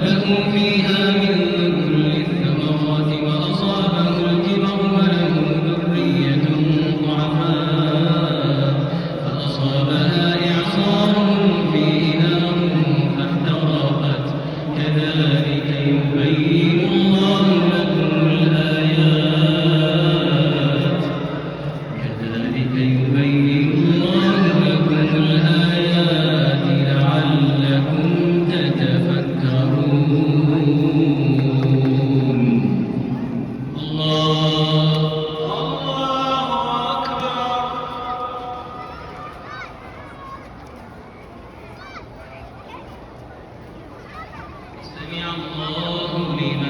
له فيها من كل الثمرات وأصابه الكبر وله ذرية ضعفاء فأصابها إعصار فيه نار فاحترقت كذلك يبين الله لكم الآيات لعلكم تتفكرون. الله أكبر. سمع الله لمن